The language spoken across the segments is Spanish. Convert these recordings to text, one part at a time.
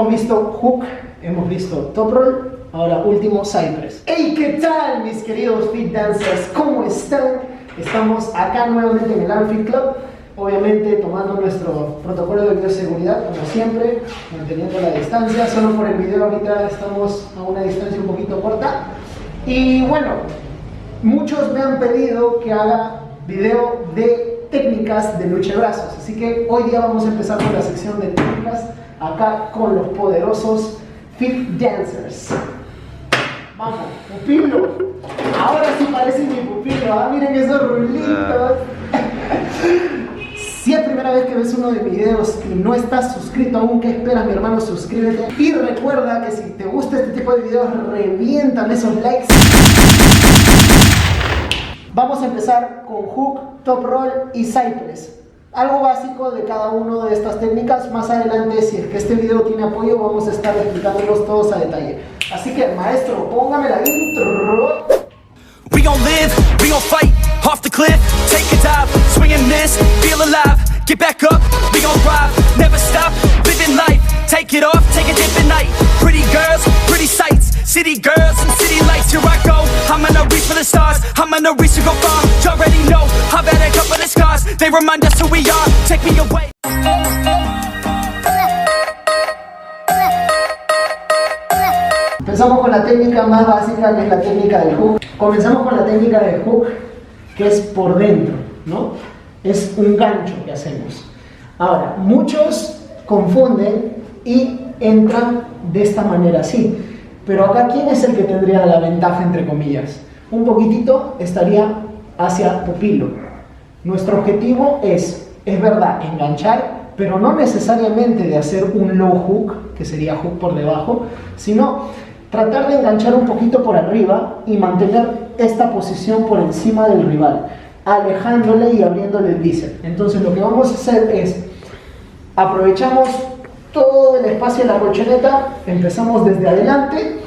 Hemos visto hook, hemos visto top roll, ahora último side press. ¡Hey! ¿Qué tal, mis queridos fit dancers? ¿Cómo están? Estamos acá nuevamente en el Arm Fit Club, obviamente tomando nuestro protocolo de bioseguridad, como siempre, manteniendo la distancia. Solo por el video ahorita estamos a una distancia un poquito corta. Y bueno, muchos me han pedido que haga video de técnicas de lucha de brazos, así que hoy día vamos a empezar con la sección de técnicas acá con los poderosos fit dancers. Vamos, pupilo. Ahora sí parece mi pupilo, ¿ah? Miren esos rulitos. Si es primera vez que ves uno de mis videos y no estás suscrito aún, ¿qué esperas, mi hermano? Suscríbete. Y recuerda que si te gusta este tipo de videos, revientan esos likes. Vamos a empezar con hook, top roll y side press. Algo básico de cada una de estas técnicas. Más adelante, si es que este video tiene apoyo, vamos a estar explicándolos todos a detalle. Así que, maestro, póngame la intro. We gon' live, we gon' fight, off the cliff, take a dive, swing and miss, feel alive, get back up, we gon' thrive, never stop, living life, take it off, take a dip at night, pretty girls, pretty sights, city girls and city lights, here I go, I'm gonna reach for the stars, I'm gonna reach to go far, you already know, I've had a couple of scars, they remind us who we are, take me away. Empezamos con la técnica más básica, que es la técnica del hook. Comenzamos con la técnica del hook, que es por dentro, ¿no? Es un gancho que hacemos. Ahora, muchos confunden y entran de esta manera así. Pero acá, ¿quién es el que tendría la ventaja, entre comillas? Un poquitito estaría hacia pupilo. Nuestro objetivo es verdad, enganchar, pero no necesariamente de hacer un low hook, que sería hook por debajo, sino tratar de enganchar un poquito por arriba y mantener esta posición por encima del rival, alejándole y abriéndole el bíceps. Entonces lo que vamos a hacer es, aprovechamos todo el espacio de la colchoneta, empezamos desde adelante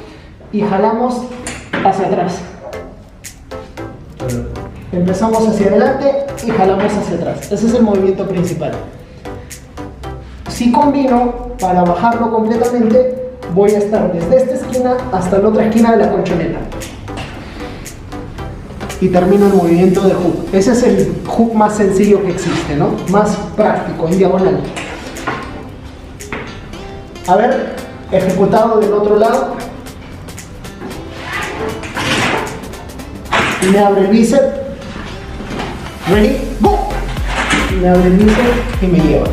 y jalamos hacia atrás. Empezamos hacia adelante y jalamos hacia atrás. Ese es el movimiento principal. Si combino, para bajarlo completamente, voy a estar desde esta esquina hasta la otra esquina de la colchoneta. Y termino el movimiento de hook. Ese es el hook más sencillo que existe, ¿no? Más práctico, en diagonal. A ver, ejecutado del otro lado. Y me abre el bíceps. Ready, go. Y me abre el bíceps y me lleva.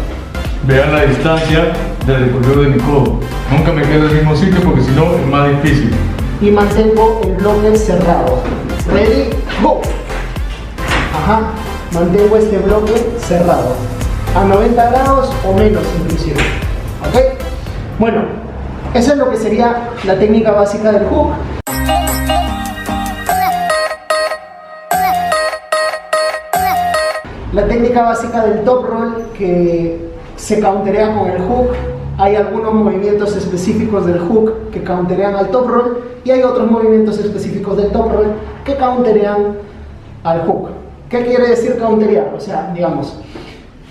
Vean la distancia del recorrido de mi codo. Nunca me quedo en el mismo sitio porque si no es más difícil. Y mantengo el bloque cerrado. Ready, go. Ajá, mantengo este bloque cerrado. A 90 grados o menos inclusive. ¿Ok? Bueno, eso es lo que sería la técnica básica del hook. La técnica básica del top roll, que se counterea con el hook. Hay algunos movimientos específicos del hook que counterean al top roll y hay otros movimientos específicos del top roll que counterean al hook. ¿Qué quiere decir counterear? O sea, digamos,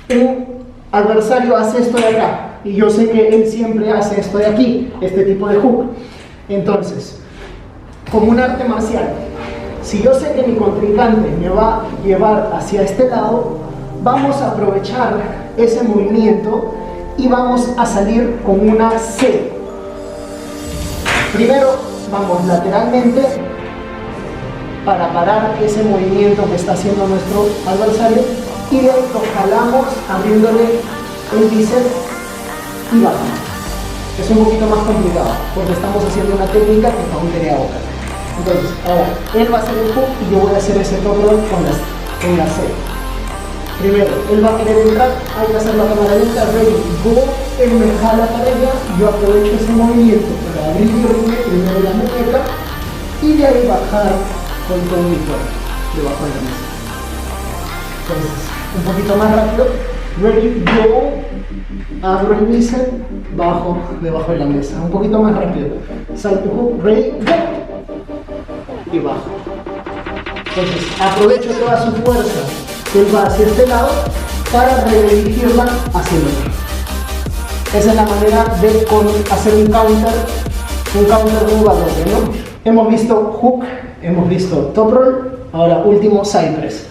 un adversario hace esto de acá y yo sé que él siempre hace esto de aquí, este tipo de hook. Entonces, como un arte marcial, si yo sé que mi contrincante me va a llevar hacia este lado, vamos a aprovechar ese movimiento y vamos a salir con una C. Primero vamos lateralmente para parar ese movimiento que está haciendo nuestro adversario y de ahí lo jalamos abriéndole el bíceps y bajamos. Es un poquito más complicado porque estamos haciendo una técnica que counterea otra. Entonces, ahora él va a hacer el hook y yo voy a hacer ese top roll con la C. Primero, él va a querer entrar, hay que hacer la cámara lenta, ready, go, él me jala para allá, yo aprovecho ese movimiento para abrirle primero la muñeca y de ahí bajar con todo mi cuerpo, debajo de la mesa. Entonces, un poquito más rápido, ready, go, abro el bíceps, bajo debajo de la mesa, un poquito más rápido, salto hook, ready, go, y bajo. Entonces, aprovecho toda su fuerza. Él va hacia este lado para redirigirla hacia el otro. Esa es la manera de hacer un counter move a doble, ¿no? Hemos visto hook, hemos visto top roll, ahora último side press.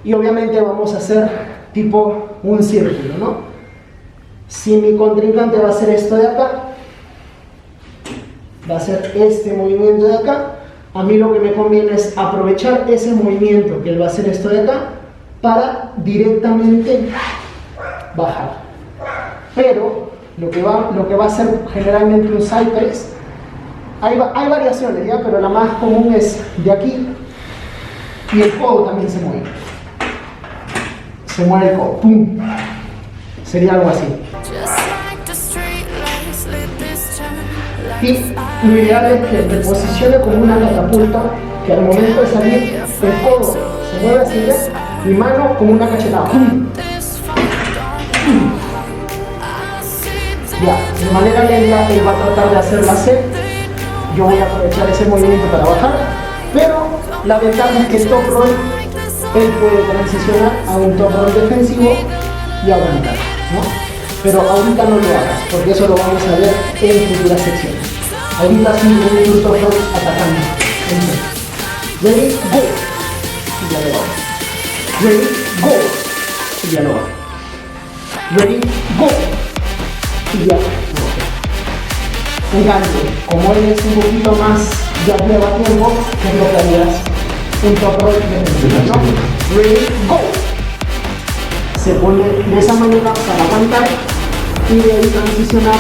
Y obviamente vamos a hacer tipo un círculo, ¿no? Si mi contrincante va a hacer esto de acá, va a hacer este movimiento de acá, a mí lo que me conviene es aprovechar ese movimiento que él va a hacer esto de acá para directamente bajar. Pero lo que va a hacer generalmente un side press, hay variaciones ya, pero la más común es de aquí y el codo también se mueve. Se mueve el codo, ¡pum! Sería algo así. Y lo ideal es que te posicione como una catapulta, que al momento de salir el codo se mueve así, ¿ves? Mi mano como una cachetada. ¡Pum! Ya, de manera lenta él va a tratar de hacer la C. Yo voy a aprovechar ese movimiento para bajar, pero la ventaja es que el top roll él puede transicionar a un top roll defensivo y aguantar, ¿no? Pero ahorita no lo hagas, porque eso lo vamos a ver en futuras secciones. Ahorita sí voy a ir un top roll atacando. Ready, go. Y ya lo hago. Ready, go. Y ya lo hago. Ready, go. Y ya lo hago. En cambio, como él es un poquito más, ya lleva tiempo, ¿qué es lo que harías? Un top roll defensivo, ¿no? Ready, go. Se pone de esa manera para aguantar y de ahí transicionar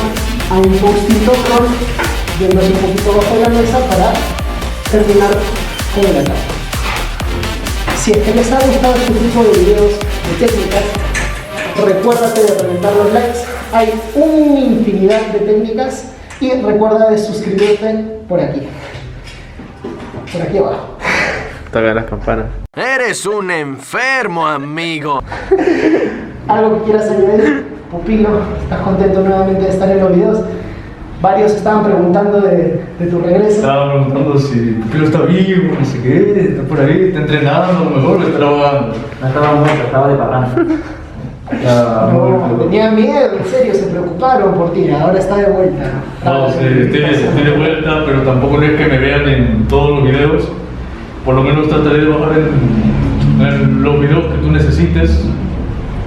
a un posting top roll, yéndose un poquito bajo de la mesa para terminar con el ataque. Si es que les ha gustado este tipo de videos de técnicas, recuérdate de reventar los likes. Hay una infinidad de técnicas y recuerda de suscribirte por aquí abajo. Toca las campanas. Eres un enfermo, amigo. ¿Algo que quieras añadir? Pupilo, ¿estás contento nuevamente de estar en los videos? Varios estaban preguntando de tu regreso. Estaba preguntando si Pupilo está vivo, no sé qué, está por ahí, está entrenando, a lo mejor le está ahogando. No estaba muerto, estaba de parranda. No, tenían miedo, en serio, se preocuparon por ti, ahora está de vuelta. No, sí, estoy de vuelta, pero tampoco es que me vean en todos los videos. Por lo menos trataré de bajar en los videos que tú necesites.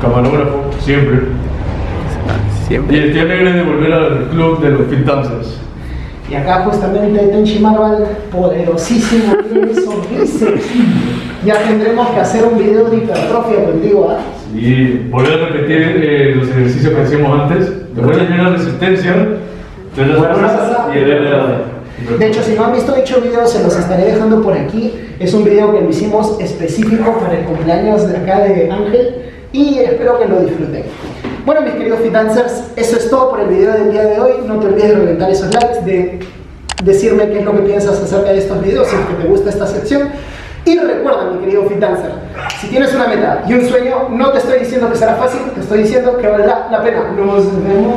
Camarógrafo, siempre. Siempre. Y estoy alegre de volver al club de los Fit Dancers. Y acá justamente Tenchi Marval, poderosísimo, tiene sonrisa. Ya tendremos que hacer un video de hipertrofia contigo, ¿ah? Y volver a repetir los ejercicios que hacíamos antes. Después de la resistencia, de las fuerzas y de hecho, si no han visto dicho video, se los estaré dejando por aquí. Es un video que lo hicimos específico para el cumpleaños de acá de Ángel y espero que lo disfruten. Bueno, mis queridos Fit Dancers, eso es todo por el video del día de hoy. No te olvides de reventar esos likes, de decirme qué es lo que piensas acerca de estos videos, si es que te gusta esta sección. Y recuerda, mi querido Fit Dancer, si tienes una meta y un sueño, no te estoy diciendo que será fácil, te estoy diciendo que valdrá la pena. Nos vemos.